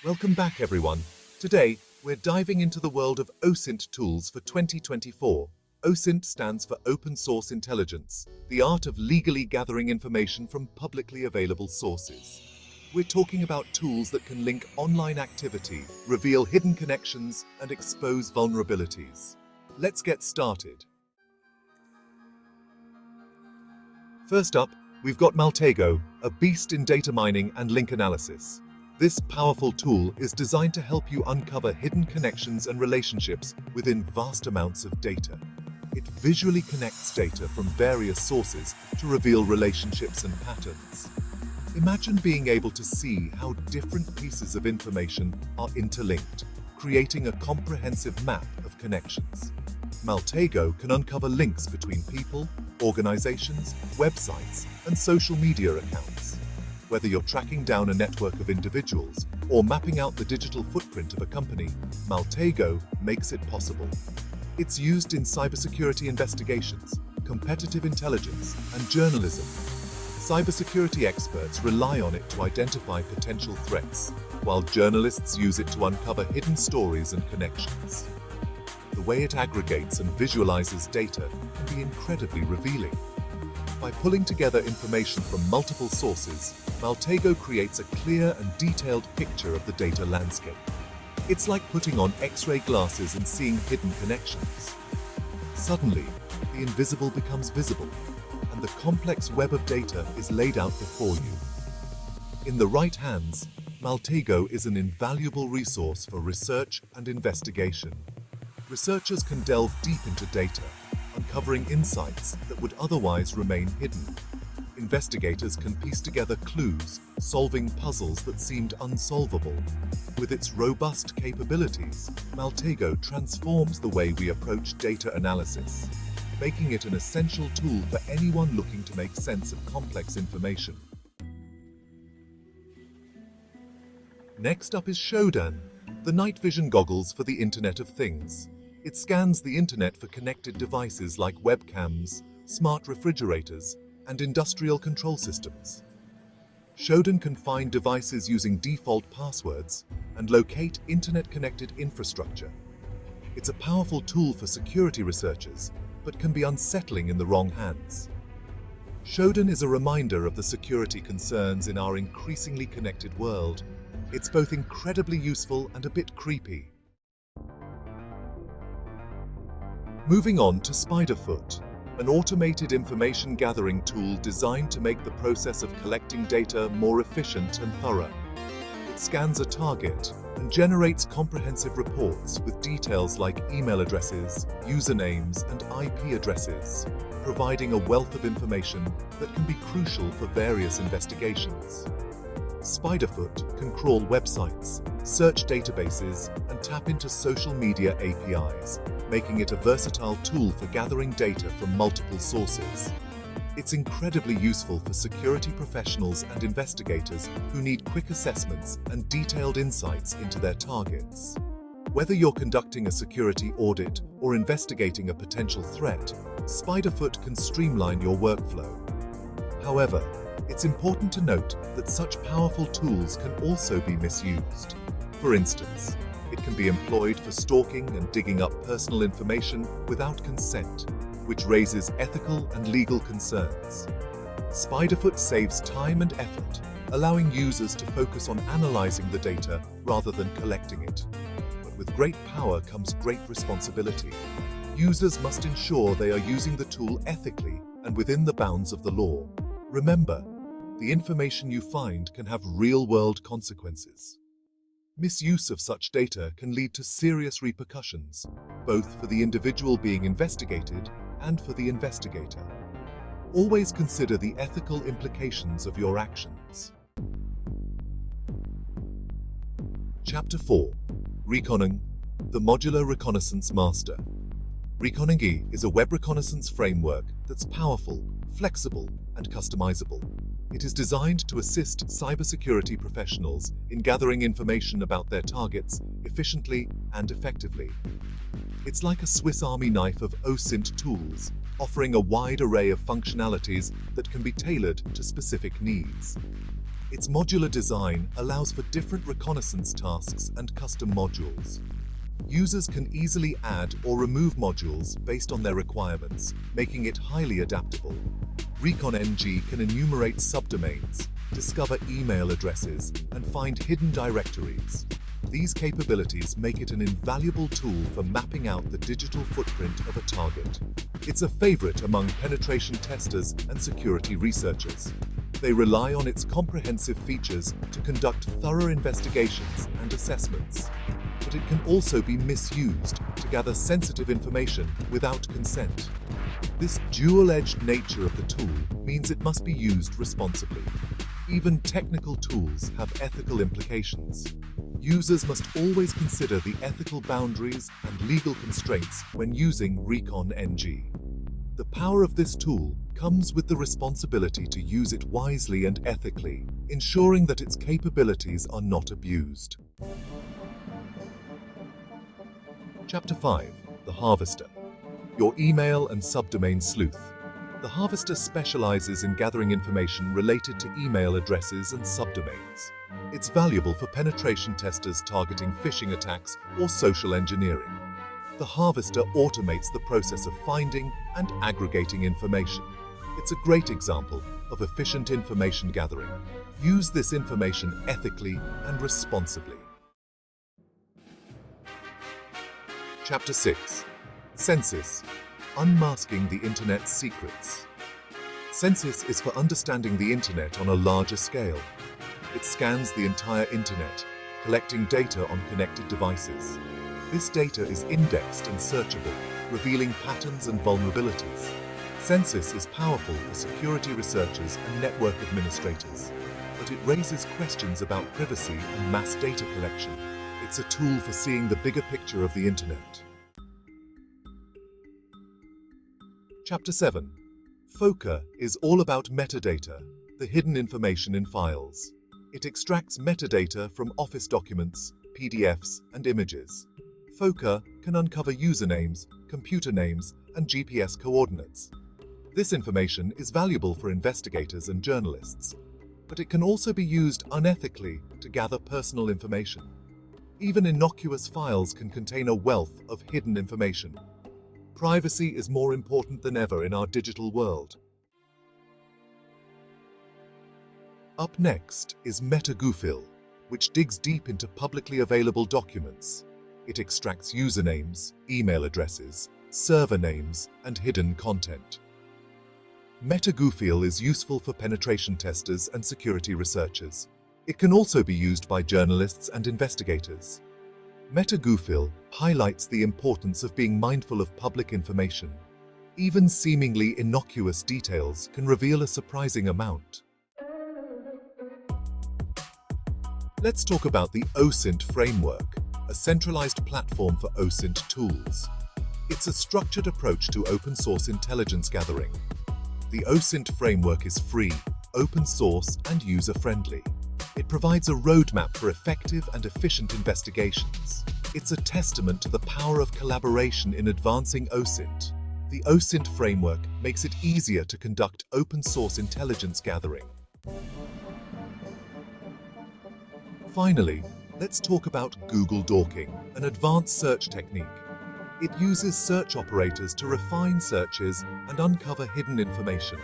Welcome back, everyone. Today, we're diving into the world of OSINT Tools for 2024. OSINT stands for Open Source Intelligence, the art of legally gathering information from publicly available sources. We're talking about tools that can link online activity, reveal hidden connections, and expose vulnerabilities. Let's get started. First up, we've got Maltego, a beast in data mining and link analysis. This powerful tool is designed to help you uncover hidden connections and relationships within vast amounts of data. It visually connects data from various sources to reveal relationships and patterns. Imagine being able to see how different pieces of information are interlinked, creating a comprehensive map of connections. Maltego can uncover links between people, organizations, websites, and social media accounts. Whether you're tracking down a network of individuals or mapping out the digital footprint of a company, Maltego makes it possible. It's used in cybersecurity investigations, competitive intelligence, and journalism. Cybersecurity experts rely on it to identify potential threats, while journalists use it to uncover hidden stories and connections. The way it aggregates and visualizes data can be incredibly revealing. By pulling together information from multiple sources, Maltego creates a clear and detailed picture of the data landscape. It's like putting on X-ray glasses and seeing hidden connections. Suddenly, the invisible becomes visible, and the complex web of data is laid out before you. In the right hands, Maltego is an invaluable resource for research and investigation. Researchers can delve deep into data, uncovering insights that would otherwise remain hidden. Investigators can piece together clues, solving puzzles that seemed unsolvable. With its robust capabilities, Maltego transforms the way we approach data analysis, making it an essential tool for anyone looking to make sense of complex information. Next up is Shodan, the night vision goggles for the Internet of Things. It scans the internet for connected devices like webcams, smart refrigerators, and industrial control systems. Shodan can find devices using default passwords and locate internet-connected infrastructure. It's a powerful tool for security researchers, but can be unsettling in the wrong hands. Shodan is a reminder of the security concerns in our increasingly connected world. It's both incredibly useful and a bit creepy. Moving on to Spiderfoot, an automated information gathering tool designed to make the process of collecting data more efficient and thorough. It scans a target and generates comprehensive reports with details like email addresses, usernames, and IP addresses, providing a wealth of information that can be crucial for various investigations. Spiderfoot can crawl websites, search databases, and tap into social media APIs, making it a versatile tool for gathering data from multiple sources. It's incredibly useful for security professionals and investigators who need quick assessments and detailed insights into their targets. Whether you're conducting a security audit or investigating a potential threat, Spiderfoot can streamline your workflow. However, it's important to note that such powerful tools can also be misused. For instance, it can be employed for stalking and digging up personal information without consent, which raises ethical and legal concerns. Spiderfoot saves time and effort, allowing users to focus on analyzing the data rather than collecting it. But with great power comes great responsibility. Users must ensure they are using the tool ethically and within the bounds of the law. Remember, the information you find can have real-world consequences. Misuse of such data can lead to serious repercussions, both for the individual being investigated and for the investigator. Always consider the ethical implications of your actions. Chapter 4. Reconnaissance, the Modular Reconnaissance Master. Reconnaissance is a web reconnaissance framework that's powerful, flexible, and customizable. It is designed to assist cybersecurity professionals in gathering information about their targets efficiently and effectively. It's like a Swiss Army knife of OSINT tools, offering a wide array of functionalities that can be tailored to specific needs. Its modular design allows for different reconnaissance tasks and custom modules. Users can easily add or remove modules based on their requirements, making it highly adaptable. Recon-ng can enumerate subdomains, discover email addresses, and find hidden directories. These capabilities make it an invaluable tool for mapping out the digital footprint of a target. It's a favorite among penetration testers and security researchers. They rely on its comprehensive features to conduct thorough investigations and assessments. But it can also be misused to gather sensitive information without consent. This dual-edged nature of the tool means it must be used responsibly. Even technical tools have ethical implications. Users must always consider the ethical boundaries and legal constraints when using Recon-ng. The power of this tool comes with the responsibility to use it wisely and ethically, ensuring that its capabilities are not abused. Chapter 5. The Harvester. Your email and subdomain sleuth. The Harvester specializes in gathering information related to email addresses and subdomains. It's valuable for penetration testers targeting phishing attacks or social engineering. The Harvester automates the process of finding and aggregating information. It's a great example of efficient information gathering. Use this information ethically and responsibly. Chapter 6. Census. Unmasking the Internet's secrets. Census is for understanding the Internet on a larger scale. It scans the entire Internet, collecting data on connected devices. This data is indexed and searchable, revealing patterns and vulnerabilities. Census is powerful for security researchers and network administrators, but it raises questions about privacy and mass data collection. It's a tool for seeing the bigger picture of the Internet. Chapter 7. FOCA is all about metadata, the hidden information in files. It extracts metadata from Office documents, PDFs, and images. FOCA can uncover usernames, computer names, and GPS coordinates. This information is valuable for investigators and journalists, but it can also be used unethically to gather personal information. Even innocuous files can contain a wealth of hidden information. Privacy is more important than ever in our digital world. Up next is Metadata, which digs deep into publicly available documents. It extracts usernames, email addresses, server names, and hidden content. Metadata is useful for penetration testers and security researchers. It can also be used by journalists and investigators. Metadata highlights the importance of being mindful of public information. Even seemingly innocuous details can reveal a surprising amount. Let's talk about the OSINT framework, a centralized platform for OSINT tools. It's a structured approach to open-source intelligence gathering. The OSINT framework is free, open source, and user-friendly. It provides a roadmap for effective and efficient investigations. It's a testament to the power of collaboration in advancing OSINT. The OSINT framework makes it easier to conduct open-source intelligence gathering. Finally, let's talk about Google Dorking, an advanced search technique. It uses search operators to refine searches and uncover hidden information.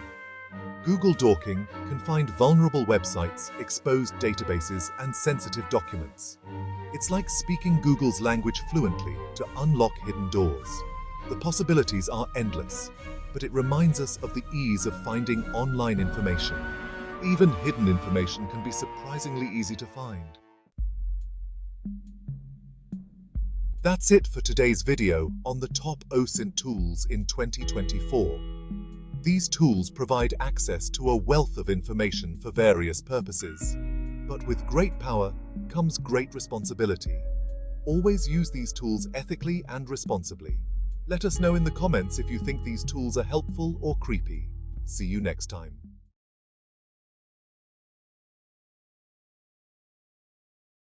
Google Dorking can find vulnerable websites, exposed databases, and sensitive documents. It's like speaking Google's language fluently to unlock hidden doors. The possibilities are endless, but it reminds us of the ease of finding online information. Even hidden information can be surprisingly easy to find. That's it for today's video on the top OSINT tools in 2024. These tools provide access to a wealth of information for various purposes. But with great power comes great responsibility. Always use these tools ethically and responsibly. Let us know in the comments if you think these tools are helpful or creepy. See you next time.